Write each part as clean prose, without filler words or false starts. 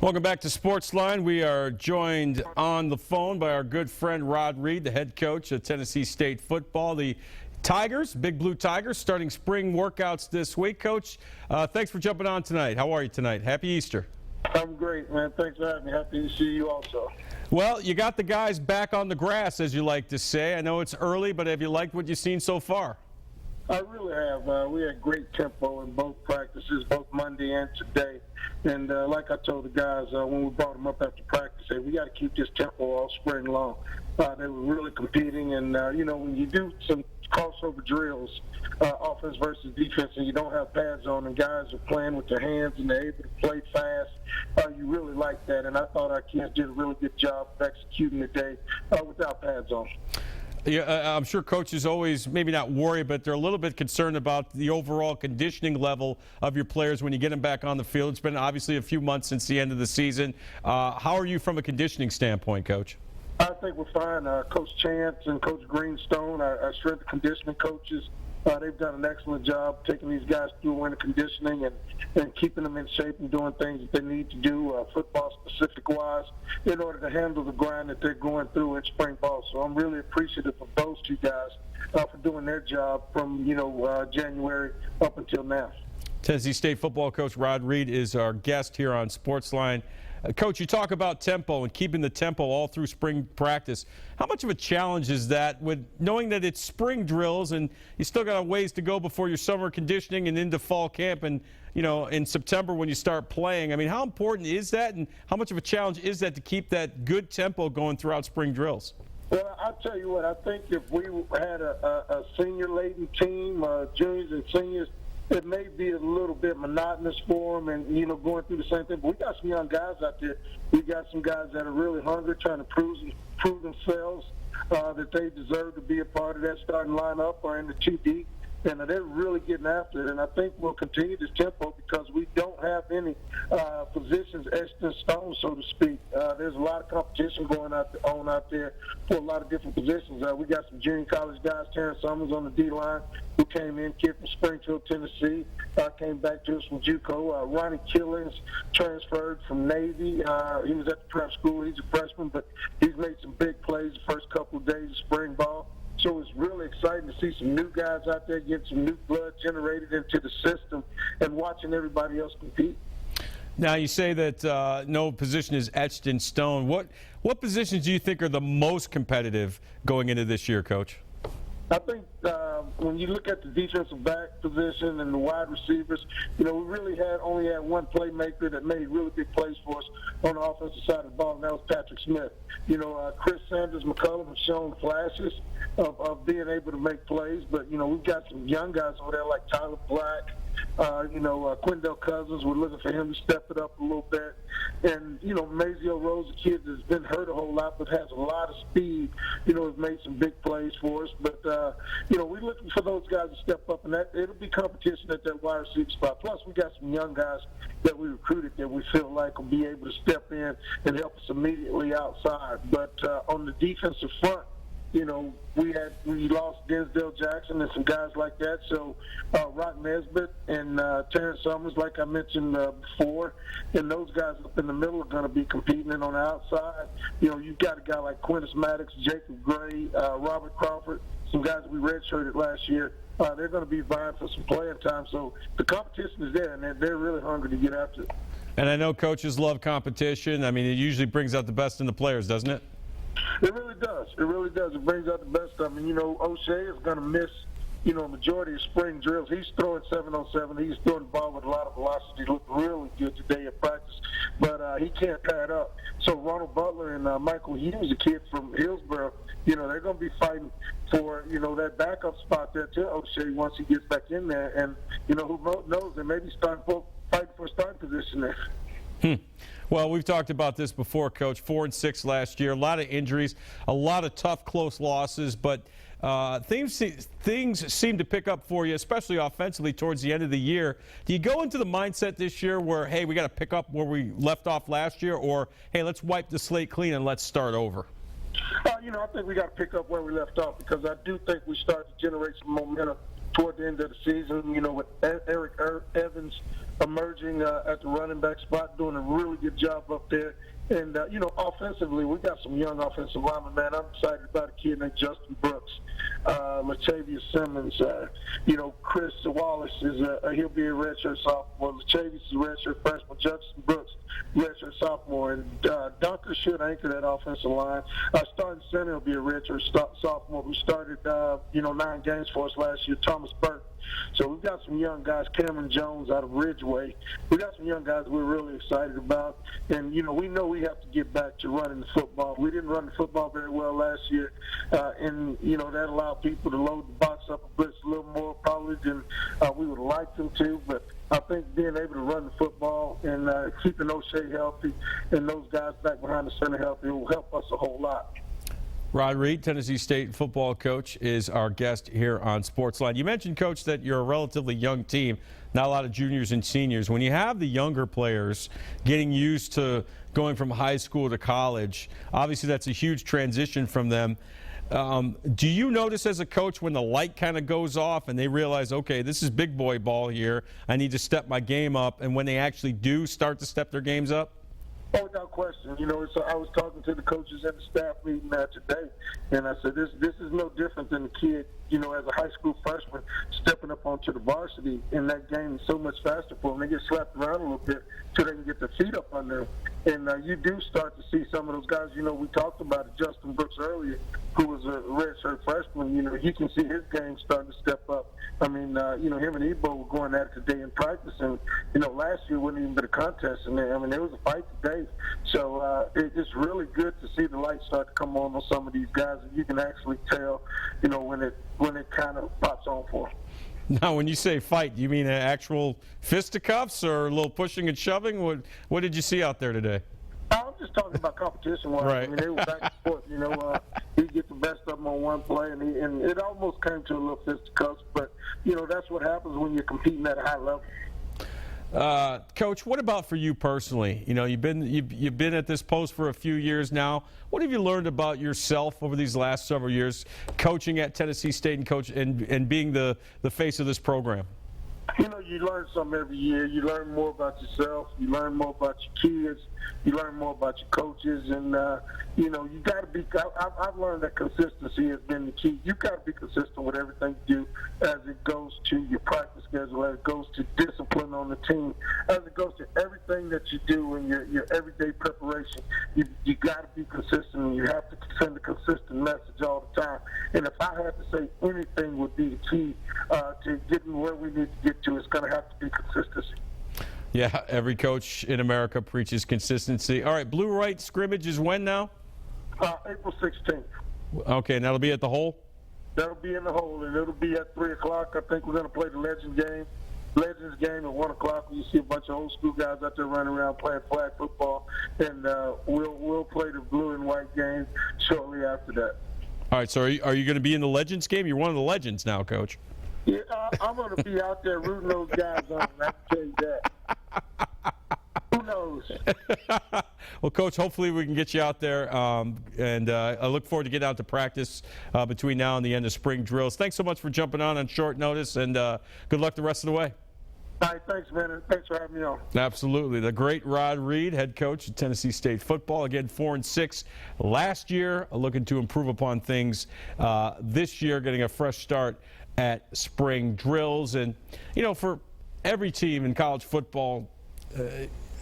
Welcome back to SportsLine. We are joined on the phone by our good friend Rod Reed, the head coach of Tennessee State football. The Tigers, Big Blue Tigers, starting spring workouts this week. Coach, thanks for jumping on tonight. How are you tonight? Happy Easter. I'm great, man. Thanks for having me. Happy to see you also. Well, you got the guys back on the grass, as you like to say. I know it's early, but have you liked what you've seen so far? I really have. We had great tempo in both practices, both Monday and today. And like I told the guys when we brought them up after practice, hey, we got to keep this tempo all spring long. They were really competing, and when you do some crossover drills, offense versus defense, and you don't have pads on, and guys are playing with their hands and they're able to play fast, you really like that. And I thought our kids did a really good job of executing today without pads on. Yeah, I'm sure coaches always maybe not worry, but they're a little bit concerned about the overall conditioning level of your players when you get them back on the field. It's been obviously a few months since the end of the season. How are you from a conditioning standpoint, Coach? I think we're fine. Coach Chance and Coach Greenstone, our strength and conditioning coaches, they've done an excellent job taking these guys through winter conditioning and keeping them in shape and doing things that they need to do, football-specific-wise, in order to handle the grind that they're going through in spring ball. So I'm really appreciative of those two guys for doing their job from, January up until now. Tennessee State football coach Rod Reed is our guest here on SportsLine. Coach, you talk about tempo and keeping the tempo all through spring practice. How much of a challenge is that with knowing that it's spring drills and you still got a ways to go before your summer conditioning and into fall camp and, in September when you start playing? I mean, how important is that and how much of a challenge is that to keep that good tempo going throughout spring drills? Well, I'll tell you what, I think if we had a senior-laden team, juniors and seniors, it may be a little bit monotonous for them and, going through the same thing. But we got some young guys out there. We got some guys that are really hungry, trying to prove themselves that they deserve to be a part of that starting lineup or in the 2D. And they're really getting after it. And I think we'll continue this tempo because we don't have any positions etched in stone, so to speak. There's a lot of competition going on out there for a lot of different positions. We got some junior college guys. Terrence Summers on the D-line, who came in, kid from Springfield, Tennessee, came back to us from JUCO. Ronnie Killings transferred from Navy. He was at the prep school. He's a freshman, but he's made some big plays the first couple of days of spring ball. So it's really exciting to see some new guys out there, get some new blood generated into the system, and watching everybody else compete. Now, you say that no position is etched in stone. What positions do you think are the most competitive going into this year, Coach? I think when you look at the defensive back position and the wide receivers, we really only had one playmaker that made really big plays for us on the offensive side of the ball, and that was Patrick Smith. Chris Sanders, McCullum have shown flashes of being able to make plays, but, we've got some young guys over there like Tyler Black, Quindell Cousins. We're looking for him to step it up a little bit. And, Mazio Rose, the kid that's been hurt a whole lot but has a lot of speed, has made some big plays for us. But, we're looking for those guys to step up, and it'll be competition at that wide receiver spot. Plus, we got some young guys that we recruited that we feel like will be able to step in and help us immediately outside. But on the defensive front, we lost Denzel Jackson and some guys like that. So Rock Nesbitt and Terrence Summers, like I mentioned before, and those guys up in the middle are going to be competing. And on the outside, you've got a guy like Quintus Maddox, Jacob Gray, Robert Crawford, some guys we redshirted last year. They're going to be vying for some playing time. So the competition is there, and they're really hungry to get after it. And I know coaches love competition. I mean, it usually brings out the best in the players, doesn't it? It really does. It really does. It brings out the best of them. O'Shea is going to miss, a majority of spring drills. He's throwing 7-on-7. He's throwing the ball with a lot of velocity. Looked really good today at practice, but he can't pad up. So Ronald Butler and Michael Hughes, a kid from Hillsborough, they're going to be fighting for, that backup spot there to O'Shea once he gets back in there. And, who knows, they may be fighting for a starting position there. Well, we've talked about this before, Coach. 4-6 last year, a lot of injuries, a lot of tough, close losses, but things seem to pick up for you, especially offensively towards the end of the year. Do you go into the mindset this year where, hey, we got to pick up where we left off last year, or, hey, let's wipe the slate clean and let's start over? I think we got to pick up where we left off because I do think we started to generate some momentum toward the end of the season, with Eric Evans emerging at the running back spot, doing a really good job up there. And, offensively, we got some young offensive linemen, man. I'm excited about a kid named Justin Brooks, Latavius Simmons. Chris Wallace, he'll be a redshirt sophomore. Latavius is a redshirt freshman. Justin Brooks, redshirt sophomore. And Dunker should anchor that offensive line. Starting center will be a redshirt sophomore who started, 9 games for us last year, Thomas Burke. So we've got some young guys, Cameron Jones out of Ridgeway. We've got some young guys we're really excited about. And, we know we have to get back to running the football. We didn't run the football very well last year. That allowed people to load the box up a little more probably than we would like them to. But I think being able to run the football and keeping O'Shea healthy and those guys back behind the center healthy will help us a whole lot. Rod Reed, Tennessee State football coach, is our guest here on SportsLine. You mentioned, Coach, that you're a relatively young team, not a lot of juniors and seniors. When you have the younger players getting used to going from high school to college, obviously that's a huge transition from them. Do you notice as a coach when the light kind of goes off and they realize, okay, this is big boy ball here, I need to step my game up, and when they actually do start to step their games up? Oh, without question. I was talking to the coaches at the staff meeting today, and I said, this is no different than a kid, as a high school freshman stepping up onto the varsity, and that game is so much faster for them. They get slapped around a little bit so they can get their feet up under them. And you do start to see some of those guys, we talked about it, Justin Brooks earlier, who was a redshirt freshman. You can see his game starting to step up. I mean, him and Ebo were going at it today in practice, and, last year wouldn't even been a contest in there. I mean, there was a fight today. So it's really good to see the light start to come on some of these guys, and you can actually tell, when it kind of pops on for them. Now, when you say fight, do you mean actual fisticuffs or a little pushing and shoving? What did you see out there today? I'm just talking about competition-wise. Right. I mean, they were back and forth. He get the best of them on one play, and it almost came to a little fisticuffs. But that's what happens when you're competing at a high level. Coach, what about for you personally? You've been at this post for a few years now. What have you learned about yourself over these last several years, coaching at Tennessee State and being the face of this program? You learn something every year. You learn more about yourself. You learn more about your kids. You learn more about your coaches. And, you got to be – I've learned that consistency has been the key. You got to be consistent with everything you do as it goes to your practice schedule, as it goes to discipline on the team, as it goes to everything that you do in your everyday preparation. You got to be consistent, and you have to send a consistent message all the time. And if I had to say anything would be the key to getting where we need to get to, it's going to have to be consistency. Yeah, every coach in America preaches consistency. All right, blue-white scrimmage is when now? April 16th. Okay, and that'll be at the Hole? That'll be in the Hole, and it'll be at 3 o'clock. I think we're going to play the Legends game at 1 o'clock. You see a bunch of old school guys out there running around playing flag football, and we'll play the blue and white game shortly after that. All right, so are you going to be in the Legends game? You're one of the Legends now, Coach. Yeah, I'm going to be out there rooting those guys on. I can tell you that. Who knows? Well, Coach, hopefully we can get you out there, and I look forward to getting out to practice between now and the end of spring drills. Thanks so much for jumping on short notice, and good luck the rest of the way. All right, thanks, man. Thanks for having me on. Absolutely. The great Rod Reed, head coach at Tennessee State football. Again, 4-6 last year, looking to improve upon things this year, getting a fresh start at spring drills. And, for every team in college football,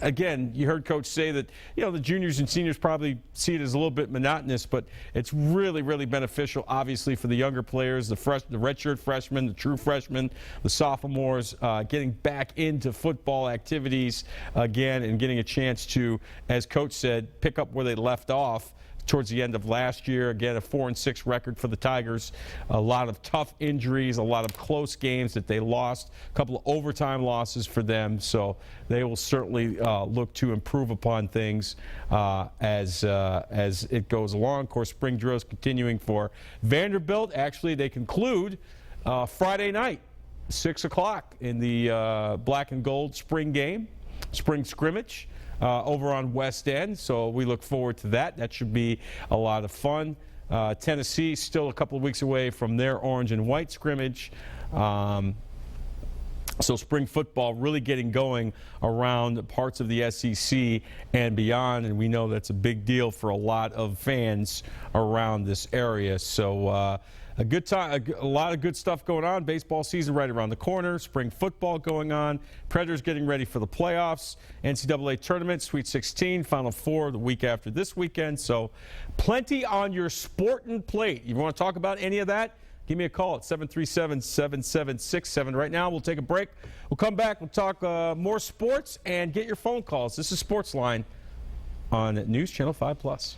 again, you heard Coach say that, the juniors and seniors probably see it as a little bit monotonous, but it's really, really beneficial, obviously, for the younger players, the redshirt freshmen, the true freshmen, the sophomores, getting back into football activities again and getting a chance to, as Coach said, pick up where they left off towards the end of last year. Again, a 4-6 record for the Tigers. A lot of tough injuries, a lot of close games that they lost, a couple of overtime losses for them. So they will certainly look to improve upon things as it goes along. Of course, spring drills continuing for Vanderbilt. Actually, they conclude Friday night, 6 o'clock in the black and gold spring game, spring scrimmage. Over on West End, so we look forward to that. That should be a lot of fun. Tennessee still a couple of weeks away from their orange and white scrimmage. So spring football really getting going around parts of the SEC and beyond, and we know that's a big deal for a lot of fans around this area. So a good time, a lot of good stuff going on. Baseball season right around the corner. Spring football going on. Predators getting ready for the playoffs. NCAA tournament, Sweet 16, Final Four the week after this weekend. So plenty on your sporting plate. You want to talk about any of that? Give me a call at 737-7767. Right now, we'll take a break. We'll come back. We'll talk more sports and get your phone calls. This is SportsLine on News Channel 5+.